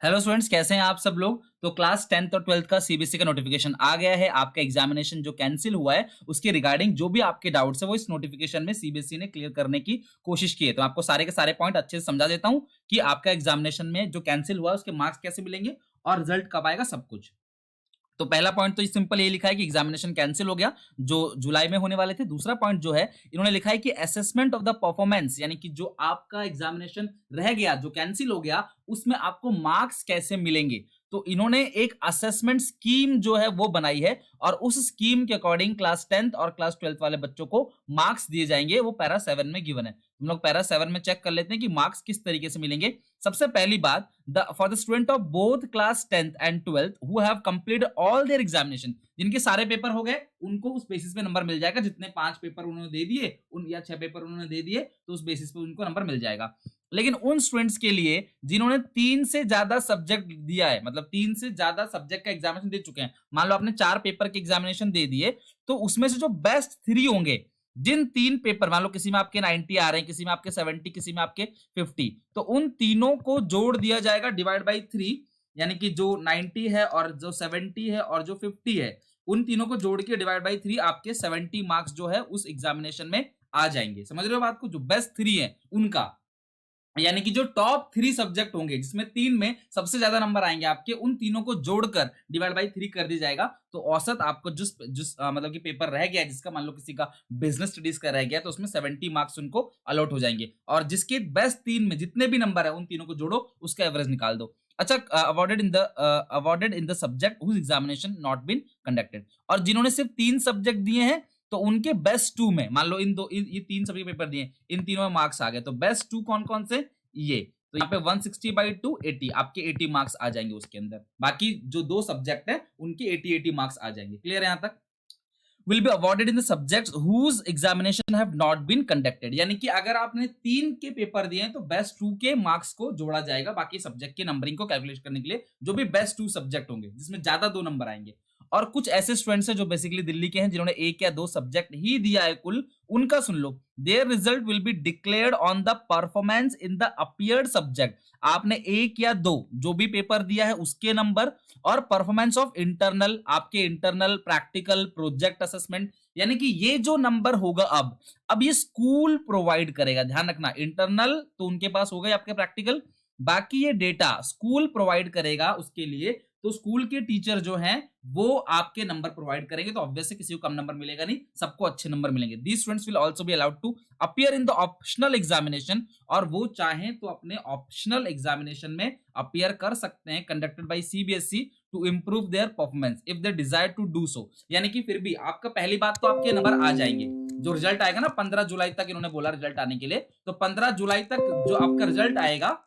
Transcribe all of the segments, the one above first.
Hello students, कैसे हैं आप सब लोग। तो क्लास 10th और 12th का सीबीएसई का नोटिफिकेशन आ गया है। आपका एग्जामिनेशन जो कैंसिल हुआ है उसके रिगार्डिंग जो भी आपके डाउट्स है वो इस नोटिफिकेशन में सीबीएसई ने क्लियर करने की कोशिश की है। तो आपको सारे के सारे पॉइंट अच्छे से समझा देता हूं कि आपका एग्जामिनेशन में जो कैंसिल हुआ है उसके मार्क्स कैसे मिलेंगे और रिजल्ट कब आएगा, सब कुछ। तो पहला पॉइंट तो सिंपल ये लिखा है कि एग्जामिनेशन कैंसिल हो गया जो जुलाई में होने वाले थे। दूसरा पॉइंट जो है इन्होंने लिखा है कि असेसमेंट ऑफ द परफॉर्मेंस, यानी कि जो आपका एग्जामिनेशन रह गया जो कैंसिल हो गया उसमें आपको मार्क्स कैसे मिलेंगे। तो इन्होंने एक असेसमेंट स्कीम जो है वो बनाई है और उस स्कीम के अकॉर्डिंग क्लास 10th और क्लास 12th वाले बच्चों को मार्क्स दिए जाएंगे। वो पैरा 7 में गिवन है। हम लोग पैरा 7 में चेक कर लेते हैं कि मार्क्स किस तरीके से मिलेंगे। सबसे पहली बात, for the student of both class 10th and 12th who have completed all their examination, जिनके सारे पेपर हो गए उनको उस बेसिस पे नंबर मिल जाएगा। जितने 5 पेपर उन्होंने दे दिए उन या 6 पेपर उन्होंने दे दिए तो उस बेसिस पे उनको नंबर मिल जाएगा। लेकिन उन स्टूडेंट्स के लिए जिन्होंने 3 से ज्यादा सब्जेक्ट दिया है, मतलब 3 से ज्यादा सब्जेक्ट का एग्जामिनेशन दे चुके हैं, मान लो आपने 4 पेपर के एग्जामिनेशन दे दिए, तो उसमें से जो बेस्ट 3 होंगे, जिन 3 पेपर, मान लो किसी में आपके 90 आ रहे हैं, किसी में आपके 70, किसी में आपके 50, तो उन तीनों को जोड़ दिया जाएगा डिवाइड बाई 3। यानी कि जो 90 है और जो 70 है और जो 50 है, उन तीनों को जोड़ के डिवाइड बाई 3 आपके 70 मार्क्स जो है उस एग्जामिनेशन में आ जाएंगे। समझ रहे हो बात को? जो बेस्ट 3 है उनका, यानी कि जो टॉप 3 सब्जेक्ट होंगे जिसमें 3 में सबसे ज्यादा नंबर आएंगे आपके, उन तीनों को जोड़कर डिवाइड बाई 3 कर दिया जाएगा। तो औसत आपको जिस जिस मतलब कि पेपर रह गया, जिसका मान लो किसी का बिजनेस स्टडीज का रह गया, तो उसमें 70 मार्क्स उनको अलॉट हो जाएंगे। और जिसके बेस्ट 3 में जितने भी नंबर है उन तीनों को जोड़ो, उसका एवरेज निकाल दो। अच्छा, awarded in the subject whose examination not been conducted. और जिन्होंने सिर्फ 3 सब्जेक्ट दिए हैं तो उनके बेस्ट 2 में, मान लो ये 3 सभी पेपर दिए, इन तीनों में मार्क्स आ गए, तो बेस्ट 2 कौन कौन से? ये तो यहाँ पे 160/2 80, आपके 80 मार्क्स आ जाएंगे उसके अंदर। बाकी जो 2 सब्जेक्ट है उनके 80 मार्क्स आ जाएंगे। क्लियर है यहाँ तक? Will be awarded in the subjects whose examination have not been conducted, यानी कि अगर आपने 3 के पेपर दिए हैं तो बेस्ट 2 के मार्क्स को जोड़ा जाएगा बाकी सब्जेक्ट के नंबरिंग को कैलकुलेट करने के लिए, जो भी बेस्ट 2 सब्जेक्ट होंगे जिसमें ज्यादा 2 नंबर आएंगे। और कुछ ऐसे स्टूडेंट्स हैं जो बेसिकली दिल्ली के हैं जिन्होंने 1 या 2 सब्जेक्ट ही दिया है कुल, उनका सुन लो। Their result will be declared on the performance in the appeared subject. आपने 1 या 2 जो भी पेपर दिया है उसके नंबर, और परफॉर्मेंस ऑफ इंटरनल, आपके इंटरनल प्रैक्टिकल प्रोजेक्ट असेसमेंट, यानी कि ये जो नंबर होगा अब ये स्कूल प्रोवाइड करेगा। ध्यान रखना, इंटरनल तो उनके पास हो गए आपके प्रैक्टिकल, बाकी ये डेटा स्कूल प्रोवाइड करेगा उसके लिए। तो स्कूल के टीचर जो हैं वो आपके नंबर प्रोवाइड करेंगे, तो ऑब्वियसली किसी को कम नंबर मिलेगा नहीं, सबको अच्छे नंबर मिलेंगे। These students will also be allowed to appear in the optional examination, और वो चाहें तो अपने ऑप्शनल एग्जामिनेशन में अपीयर कर सकते हैं conducted by CBSE to improve their performance if they desire to do so. यानी कि फिर भी आपका पहली बात तो आपके नंबर आ जाएंगे। जो रिजल्ट आएगा ना 15 जुलाई तक इन्होंने बोला रिजल्ट आने के लिए, तो 15 जुलाई तक जो आपका रिजल्ट आएगा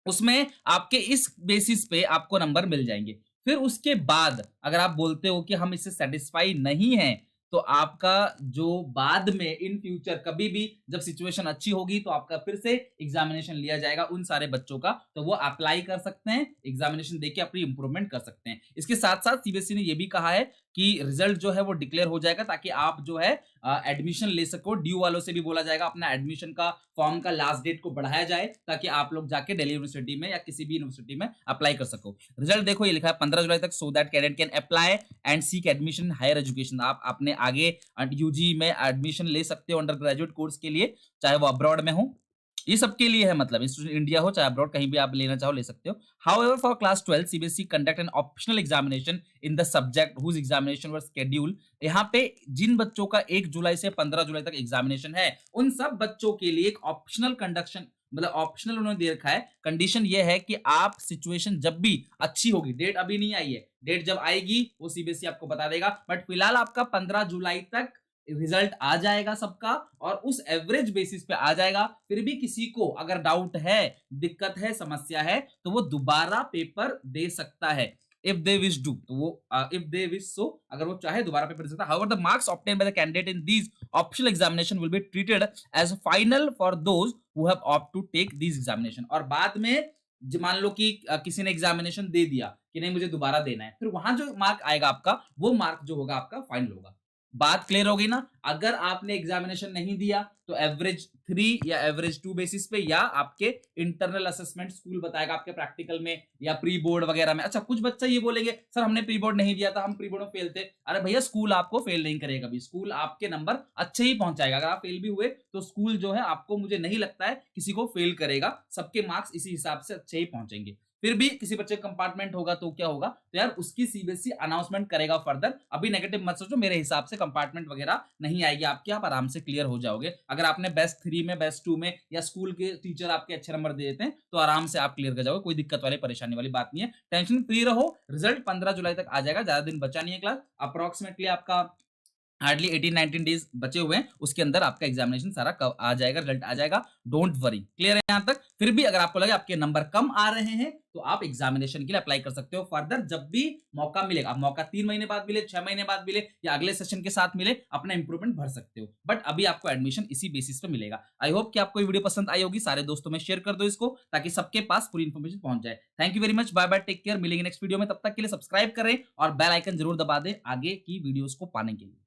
उसमें आपके इस बेसिस पे आपको नंबर मिल जाएंगे। फिर उसके बाद अगर आप बोलते हो कि हम इससे सेटिस्फाई नहीं हैं, तो आपका जो बाद में इन फ्यूचर कभी भी जब सिचुएशन अच्छी होगी तो आपका फिर से एग्जामिनेशन लिया जाएगा उन सारे बच्चों का, तो वो अप्लाई कर सकते हैं, एग्जामिनेशन देके अपनी इंप्रूवमेंट कर सकते हैं। इसके साथ साथ सीबीएसई ने यह भी कहा है कि रिजल्ट जो है वो डिक्लेयर हो जाएगा ताकि आप जो है एडमिशन ले सको। ड्यू वालों से भी बोला जाएगा अपना एडमिशन का फॉर्म का लास्ट डेट को बढ़ाया जाए ताकि आप लोग जाके दिल्ली यूनिवर्सिटी में या किसी भी यूनिवर्सिटी में अप्लाई कर सको। रिजल्ट देखो ये लिखा है 15 जुलाई तक, so that cadet can apply and seek admission in higher education. आप अपने आगे यूजी में एडमिशन ले सकते हो अंडर ग्रेजुएट कोर्स के लिए, चाहे वो अब्रॉड में हो। ये सबके लिए है, मतलब इंस्टीट्यूशन इंडिया हो चाहे अब्रॉड, कहीं भी आप लेना चाहो ले सकते हो। However for class 12 CBSE conduct an optional examination in the subject whose examination were schedule. यहाँ पे जिन बच्चों का 1 जुलाई से 15 जुलाई तक एग्जामिनेशन है उन सब बच्चों के लिए एक ऑप्शनल कंडक्शन, मतलब ऑप्शनल उन्होंने दे रखा है। कंडीशन ये है कि आप सिचुएशन जब भी अच्छी होगी, डेट अभी नहीं आई है, डेट जब आएगी वो सीबीएसई आपको बता देगा, बट फिलहाल आपका 15 जुलाई तक रिजल्ट आ जाएगा सबका और उस एवरेज बेसिस पे आ जाएगा। फिर भी किसी को अगर डाउट है, दिक्कत है, समस्या है, तो वो दोबारा पेपर दे सकता है इफ दे विश डू। तो वो इफ दे विश सो, अगर वो चाहे दोबारा पेपर दे सकता है। However the marks obtained by the candidate in these optional examination will be treated as final for those who have opt to take these examination. और बाद में मान लो कि किसी ने एग्जामिनेशन दे दिया कि नहीं मुझे दोबारा देना है, फिर वहां जो मार्क आएगा आपका, वो मार्क जो होगा आपका फाइनल होगा। बात क्लियर हो गई ना? अगर आपने एग्जामिनेशन नहीं दिया तो एवरेज 3 या एवरेज 2 बेसिस पे, या आपके इंटरनल असेसमेंट स्कूल बताएगा आपके प्रैक्टिकल में या प्री बोर्ड वगैरह में। अच्छा, कुछ बच्चा ये बोलेंगे सर हमने प्री बोर्ड नहीं दिया था, हम प्री बोर्ड में फेल थे। अरे भैया, स्कूल आपको फेल नहीं करेगा, कभी स्कूल आपके नंबर अच्छे ही पहुंचाएगा। अगर आप फेल भी हुए तो स्कूल जो है आपको, मुझे नहीं लगता है किसी को फेल करेगा, सबके मार्क्स इसी हिसाब से अच्छे ही पहुंचेंगे। फिर भी किसी बच्चे का कंपार्टमेंट होगा तो क्या होगा, तो यार उसकी सीबीएसई अनाउंसमेंट करेगा फर्दर। अभी नेगेटिव मत सोचो, मेरे हिसाब से कंपार्टमेंट वगैरह नहीं आएगी आपके, आप आराम से क्लियर हो जाओगे। अगर आपने बेस्ट 3 में, बेस्ट 2 में, या स्कूल के टीचर आपके अच्छे नंबर दे देते हैं तो आराम से आप क्लियर कर जाओगे, कोई दिक्कत वाली परेशानी वाली बात नहीं है। टेंशन फ्री रहो, रिजल्ट 15 जुलाई तक आ जाएगा, ज्यादा दिन बचा नहीं है क्लास, अप्रोक्सीमेटली आपका हार्डली 18-19 डेज बचे हुए हैं, उसके अंदर आपका एग्जामिनेशन सारा आ जाएगा, रिजल्ट आ जाएगा। डोंट वरी, क्लियर है यहां तक। फिर भी अगर आपको लगे आपके नंबर कम आ रहे हैं तो आप एग्जामिनेशन के लिए अप्लाई कर सकते हो फर्दर, जब भी मौका मिलेगा। अब मौका 3 महीने बाद मिले, 6 महीने बाद मिले, या अगले सेशन के साथ मिले, अपना इंप्रूवमेंट भर सकते हो। बट अभी आपको एडमिशन इसी बेसिस पे मिलेगा। आई होप कि आपको ये वीडियो पसंद आई होगी, सारे दोस्तों में शेयर कर दो इसको, ताकि सबके पास पूरी इन्फॉर्मेशन पहुंच जाए। Thank you very much, bye bye, take care, मिलेंगे नेक्स्ट वीडियो में। तब तक के लिए सब्सक्राइब करें और बेल आइकन जरूर दबा दें आगे की वीडियोस को पाने के लिए।